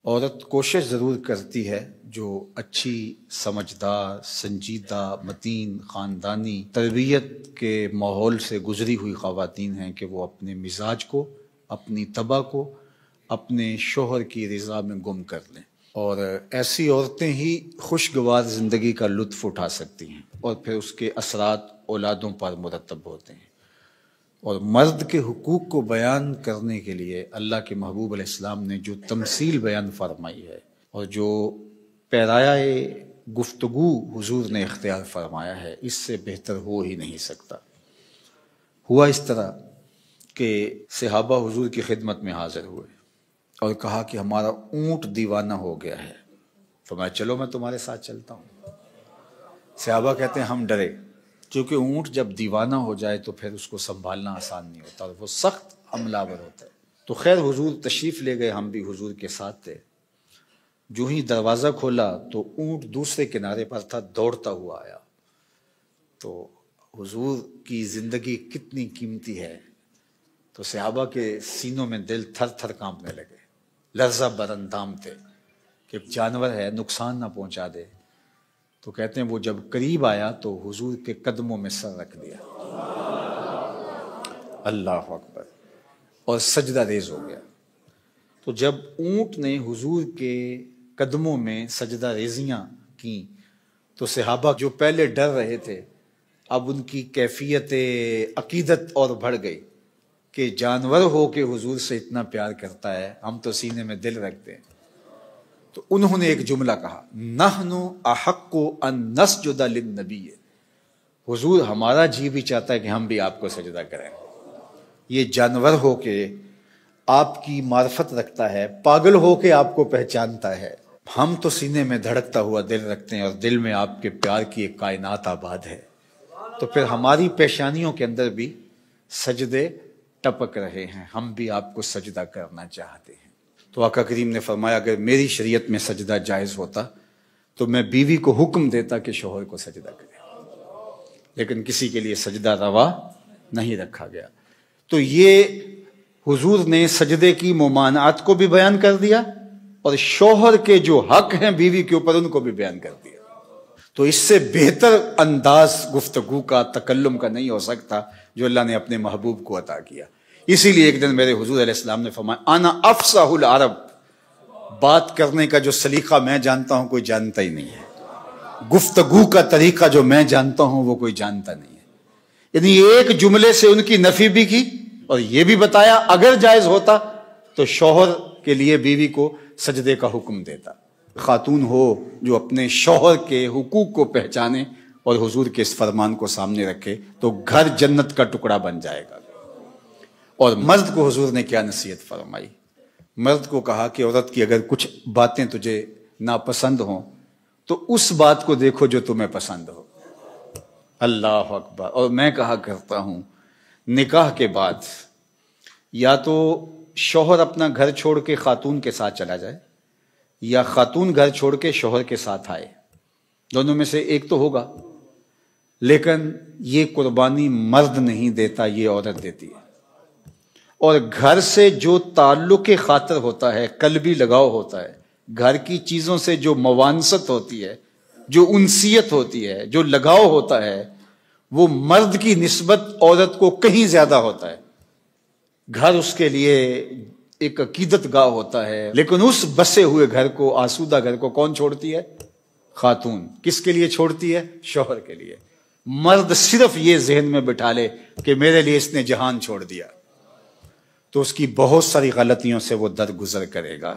عورت کوشش ضرور کرتی ہے جو اچھی سمجھدار سنجیدہ متین خاندانی تربیت کے ماحول سے گزری ہوئی خواتین ہیں کہ وہ اپنے مزاج کو اپنی طبع کو اپنے شوہر کی رضا میں گم کر لیں، اور ایسی عورتیں ہی خوشگوار زندگی کا لطف اٹھا سکتی ہیں اور پھر اس کے اثرات اولادوں پر مرتب ہوتے ہیں۔ اور مرد کے حقوق کو بیان کرنے کے لیے اللہ کے محبوب علیہ السلام نے جو تمثیل بیان فرمائی ہے اور جو پیرایہ گفتگو حضور نے اختیار فرمایا ہے، اس سے بہتر ہو ہی نہیں سکتا۔ ہوا اس طرح کہ صحابہ حضور کی خدمت میں حاضر ہوئے اور کہا کہ ہمارا اونٹ دیوانہ ہو گیا ہے۔ فرمایا چلو میں تمہارے ساتھ چلتا ہوں۔ صحابہ کہتے ہیں ہم ڈرے، کیونکہ اونٹ جب دیوانہ ہو جائے تو پھر اس کو سنبھالنا آسان نہیں ہوتا اور وہ سخت حملہ آور ہوتا ہے۔ تو خیر حضور تشریف لے گئے، ہم بھی حضور کے ساتھ تھے۔ جو ہی دروازہ کھولا تو اونٹ دوسرے کنارے پر تھا، دوڑتا ہوا آیا۔ تو حضور کی زندگی کتنی قیمتی ہے، تو صحابہ کے سینوں میں دل تھر تھر کانپنے لگے، لرزہ بر اندام تھے کہ جانور ہے نقصان نہ پہنچا دے۔ تو کہتے ہیں وہ جب قریب آیا تو حضور کے قدموں میں سر رکھ دیا، اللہ اکبر، اور سجدہ ریز ہو گیا۔ تو جب اونٹ نے حضور کے قدموں میں سجدہ ریزیاں کی تو صحابہ جو پہلے ڈر رہے تھے اب ان کی کیفیت عقیدت اور بڑھ گئی کہ جانور ہو کے حضور سے اتنا پیار کرتا ہے، ہم تو سینے میں دل رکھتے ہیں۔ تو انہوں نے ایک جملہ کہا، نحن احق ان نسجد للنبی، حضور ہمارا جی بھی چاہتا ہے کہ ہم بھی آپ کو سجدہ کریں۔ یہ جانور ہو کے آپ کی معرفت رکھتا ہے، پاگل ہو کے آپ کو پہچانتا ہے، ہم تو سینے میں دھڑکتا ہوا دل رکھتے ہیں اور دل میں آپ کے پیار کی ایک کائنات آباد ہے، تو پھر ہماری پیشانیوں کے اندر بھی سجدے ٹپک رہے ہیں، ہم بھی آپ کو سجدہ کرنا چاہتے ہیں۔ تو آقا کریم نے فرمایا اگر میری شریعت میں سجدہ جائز ہوتا تو میں بیوی کو حکم دیتا کہ شوہر کو سجدہ کرے، لیکن کسی کے لیے سجدہ روا نہیں رکھا گیا۔ تو یہ حضور نے سجدے کی ممانعات کو بھی بیان کر دیا اور شوہر کے جو حق ہیں بیوی کے اوپر ان کو بھی بیان کر دیا۔ تو اس سے بہتر انداز گفتگو کا تکلم کا نہیں ہو سکتا جو اللہ نے اپنے محبوب کو عطا کیا۔ اسی لیے ایک دن میرے حضور علیہ السلام نے فرمایا انا افصح العرب، بات کرنے کا جو سلیقہ میں جانتا ہوں کوئی جانتا ہی نہیں ہے، گفتگو کا طریقہ جو میں جانتا ہوں وہ کوئی جانتا نہیں ہے۔ یعنی ایک جملے سے ان کی نفی بھی کی اور یہ بھی بتایا اگر جائز ہوتا تو شوہر کے لیے بیوی کو سجدے کا حکم دیتا۔ خاتون ہو جو اپنے شوہر کے حقوق کو پہچانے اور حضور کے اس فرمان کو سامنے رکھے تو گھر جنت کا ٹکڑا بن جائے گا۔ اور مرد کو حضور نے کیا نصیحت فرمائی؟ مرد کو کہا کہ عورت کی اگر کچھ باتیں تجھے ناپسند ہوں تو اس بات کو دیکھو جو تمہیں پسند ہو، اللہ اکبر۔ اور میں کہا کرتا ہوں نکاح کے بعد یا تو شوہر اپنا گھر چھوڑ کے خاتون کے ساتھ چلا جائے یا خاتون گھر چھوڑ کے شوہر کے ساتھ آئے، دونوں میں سے ایک تو ہوگا، لیکن یہ قربانی مرد نہیں دیتا، یہ عورت دیتی ہے۔ اور گھر سے جو تعلق خاطر ہوتا ہے، قلبی لگاؤ ہوتا ہے، گھر کی چیزوں سے جو موانست ہوتی ہے، جو انسیت ہوتی ہے، جو لگاؤ ہوتا ہے، وہ مرد کی نسبت عورت کو کہیں زیادہ ہوتا ہے۔ گھر اس کے لیے ایک عقیدت گاہ ہوتا ہے، لیکن اس بسے ہوئے گھر کو، آسودہ گھر کو کون چھوڑتی ہے؟ خاتون۔ کس کے لیے چھوڑتی ہے؟ شوہر کے لیے۔ مرد صرف یہ ذہن میں بٹھا لے کہ میرے لیے اس نے جہان چھوڑ دیا تو اس کی بہت ساری غلطیوں سے وہ درگزر کرے گا۔